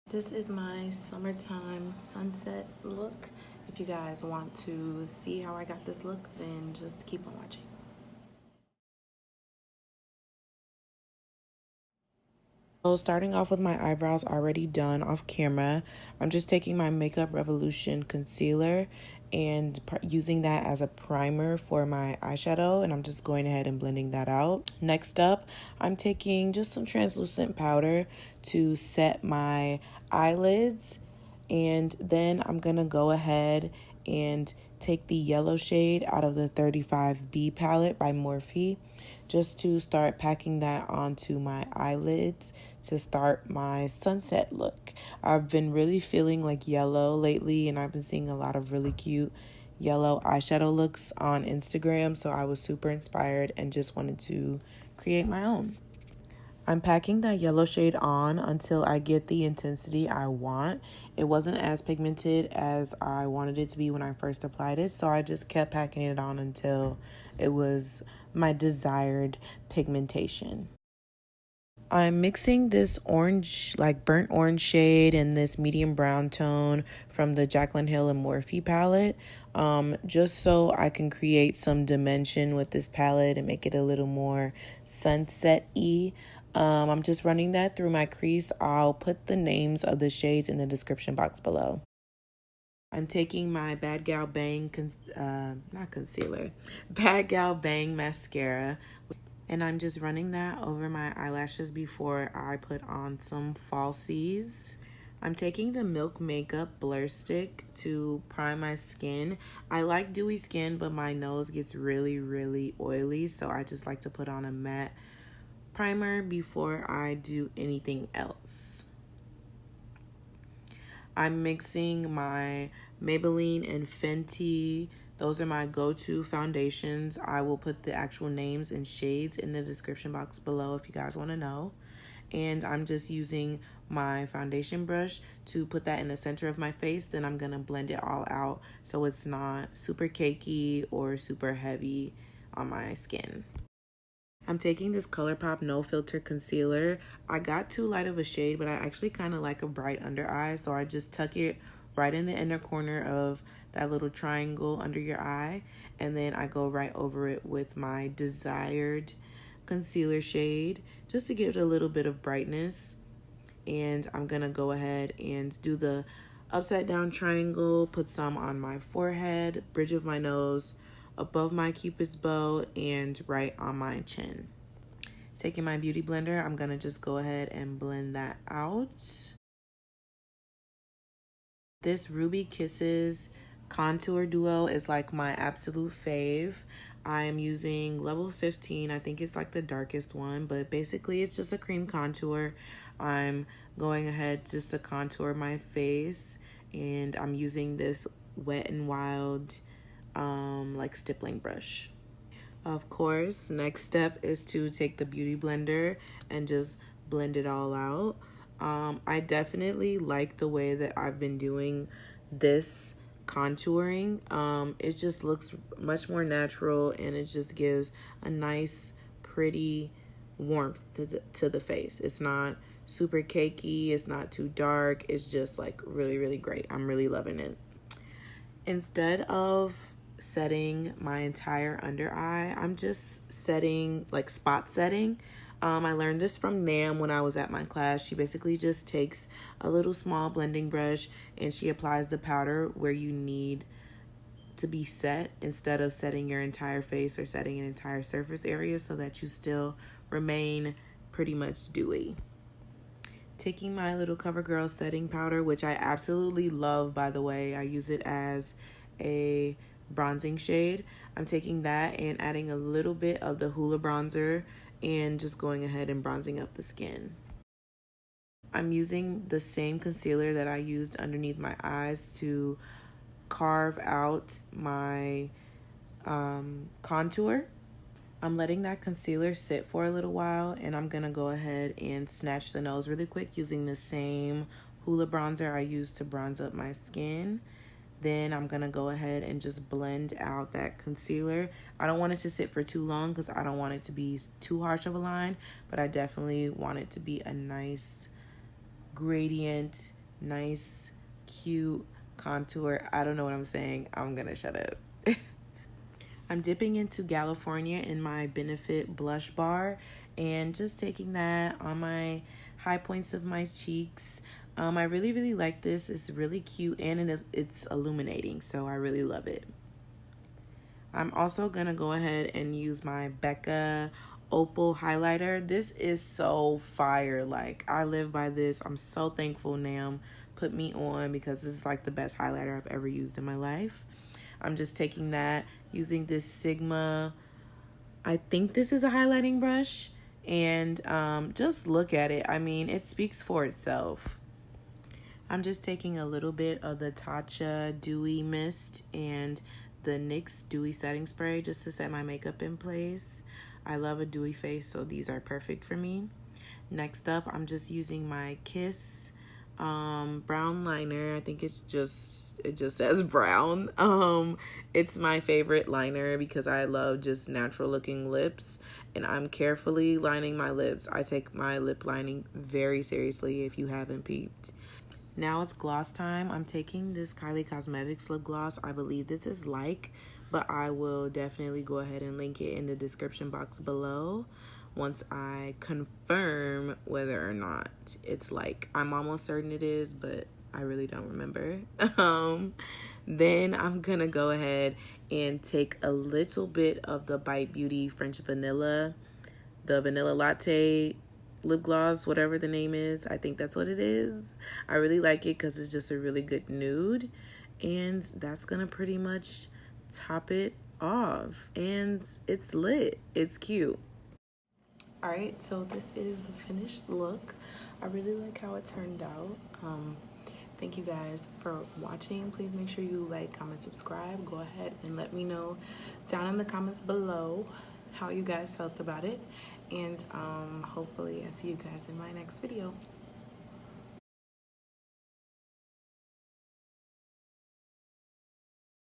This is my summertime sunset look. If you guys want to see how I got this look, then just keep on watching. So starting off with my eyebrows already done off camera, I'm just taking my Makeup Revolution concealer and using that as a primer for my eyeshadow, and I'm just going ahead and blending that out. Next up, I'm taking just some translucent powder to set my eyelids, and then I'm gonna go ahead and take the yellow shade out of the 35B palette by Morphe just to start packing that onto my eyelids to start my sunset look. I've been really feeling like yellow lately, and I've been seeing a lot of really cute yellow eyeshadow looks on Instagram, so I was super inspired and just wanted to create my own. I'm packing that yellow shade on until I get the intensity I want. It wasn't as pigmented as I wanted it to be when I first applied it, so I just kept packing it on until it was my desired pigmentation. I'm mixing this orange, like burnt orange shade and this medium brown tone from the Jaclyn Hill and Morphe palette, just so I can create some dimension with this palette and make it a little more sunset-y. I'm just running that through my crease. I'll put the names of the shades in the description box below. I'm taking my Bad Gal Bang, not concealer, Bad Gal Bang mascara, and I'm just running that over my eyelashes before I put on some falsies. I'm taking the Milk Makeup Blur Stick to prime my skin. I like dewy skin, but my nose gets really oily, so I just like to put on a matte primer before I do anything else. I'm mixing my Maybelline and Fenty. Those are my go-to foundations. I will put the actual names and shades in the description box below if you guys want to know. And I'm just using my foundation brush to put that in the center of my face. Then I'm going to blend it all out so it's not super cakey or super heavy on my skin. I'm taking this Colourpop No Filter Concealer. I got too light of a shade, but I actually kind of like a bright under eye, so I just tuck it right in the inner corner of that little triangle under your eye, and then I go right over it with my desired concealer shade just to give it a little bit of brightness. And I'm gonna go ahead and do the upside down triangle, put some on my forehead, bridge of my nose, above my cupid's bow, and right on my chin. Taking my beauty blender, I'm gonna just go ahead and blend that out. This Ruby Kisses contour duo is like my absolute fave. I'm using level 15. I think it's like the darkest one, but basically it's just a cream contour. I'm going ahead just to contour my face, and I'm using this Wet n Wild like stippling brush. Of course, next step is to take the beauty blender and just blend it all out. I definitely like the way that I've been doing this contouring. It just looks much more natural, and it just gives a nice, pretty warmth to the face. It's not super cakey, it's not too dark, it's just like really great. I'm really loving it. Instead of setting my entire under eye, I'm just setting, like spot setting. I learned this from Nam when I was at my class. She basically just takes a little small blending brush and she applies the powder where you need to be set instead of setting your entire face or setting an entire surface area, so that you still remain pretty much dewy. Taking my little CoverGirl setting powder, which I absolutely love, by the way. I use it as a bronzing shade. I'm taking that and adding a little bit of the Hoola bronzer and just going ahead and bronzing up the skin. I'm using the same concealer that I used underneath my eyes to carve out my contour. I'm letting that concealer sit for a little while, and I'm gonna go ahead and snatch the nose really quick using the same Hoola bronzer I used to bronze up my skin. Then I'm gonna go ahead and just blend out that concealer. I don't want it to sit for too long because I don't want it to be too harsh of a line, but I definitely want it to be a nice gradient nice, cute contour. I don't know what I'm saying. I'm gonna shut up. I'm dipping into Galifornia in my Benefit blush bar and just taking that on my high points of my cheeks. I really, really like this. It's really cute and it's illuminating, so I really love it. I'm also going to go ahead and use my Becca Opal highlighter. This is so fire. Like, I live by this. I'm so thankful Nam put me on because this is like the best highlighter I've ever used in my life. I'm just taking that, using this Sigma, I think this is a highlighting brush, and just look at it. I mean, it speaks for itself. I'm just taking a little bit of the Tatcha Dewy Mist and the NYX Dewy Setting Spray just to set my makeup in place. I love a dewy face, so these are perfect for me. Next up, I'm just using my Kiss brown liner. I think it just says brown. It's my favorite liner because I love just natural looking lips, and I'm carefully lining my lips. I take my lip lining very seriously, if you haven't peeped. Now it's gloss time. I'm taking this Kylie Cosmetics lip gloss. I believe this is Like, but I will definitely go ahead and link it in the description box below once I confirm whether or not it's Like. I'm almost certain it is, but I really don't remember. Then I'm gonna go ahead and take a little bit of the Bite Beauty French Vanilla, the Vanilla Latte lip gloss, whatever the name is. I think that's what it is. I really like it because it's just a really good nude, and that's gonna pretty much top it off, and it's lit. It's cute. All right, so this is the finished look. I really like how it turned out. Thank you guys for watching. Please make sure you like, comment, subscribe. Go ahead and let me know down in the comments below how you guys felt about it. And hopefully I see you guys in my next video.